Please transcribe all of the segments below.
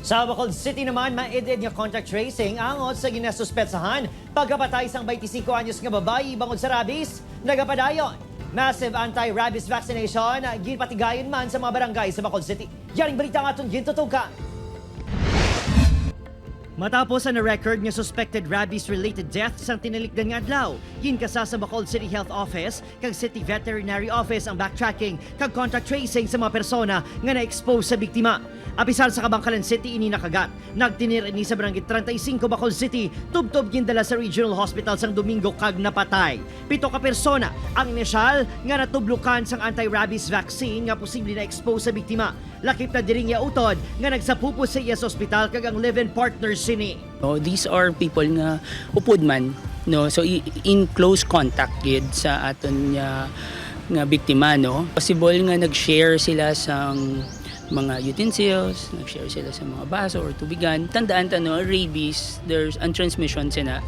Sa Bacolod City naman, maeded nga contact tracing angot sa ginasuspetsahan pagkapatay sang 25 anyos nga babayi bangod sa rabies, nagapadayon. Massive anti-rabies vaccination, ginpatigayon man sa mga barangay sa Bacolod City. Yaring balita nga itong gintutukan. Matapos ang na-record nga suspected rabies-related deaths ang tinalikdan nga adlaw, ginkasa sa Bacolod City Health Office kag City Veterinary Office ang backtracking kag contact tracing sa mga persona nga na-expose sa biktima. Apisar sa Kabangkalan City ini nakagat. Nagtinir ini sa Barangay 35 Bacolod City, tubtob gindala sa Regional Hospital sang Domingo kag napatay. 7 ka persona ang inisyal nga natublukan sang anti-rabies vaccine nga posible na expose sa biktima. Lakip na diring ya utod nga nagsapupo sa iya sa ospital kag ang live-in partners sini. No, these are people nga upod man, no, so in close contact gid sa aton nga biktima, no. Possible nga nag-share sila sang mga utensils, nag-share sila sa mga baso or tubigan. Tandaan no, rabies, there's ang transmission sina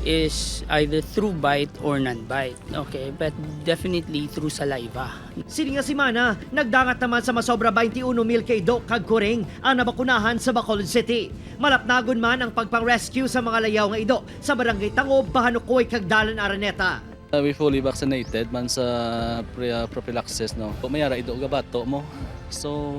is either through bite or non-bite. Okay, but definitely through saliva. Sini nga si Mana, nagdangat naman sa masobra 21,000 kay Dok kag Kuring ang nabakunahan sa Bacolod City. Malapnagon man ang pagpang-rescue sa mga layaw nga ido sa Barangay Tangob, Bahanukoy kag Dalan Araneta. We fully vaccinated man sa prophylaxis, no. Kung mayara ido gabato mo. So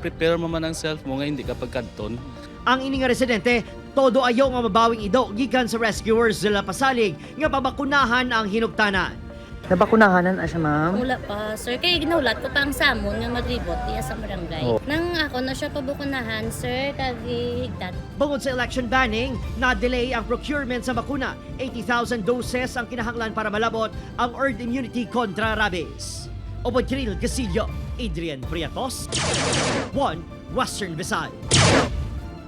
prepare mo man ang self mo nga hindi ka pagkadton. Ang ini nga residente, todo ayaw nga mabawing ido gikan sa rescuers sila pasalig nga pabakunahan ang hinugtanan. Nabakunahanan siya, ma'am? Wala pa, sir. Kaya ginaulat ko pa ang samon nga magribot diya sa barangay. Oh. Nang ako na siya pabukunahan, sir, kagigdat. Bungod sa election banning, na-delay ang procurement sa bakuna. 80,000 doses ang kinahanglan para malabot ang herd immunity kontra rabies. Obod Kiril Casillo, Adrian Priatos, One Western Visayas.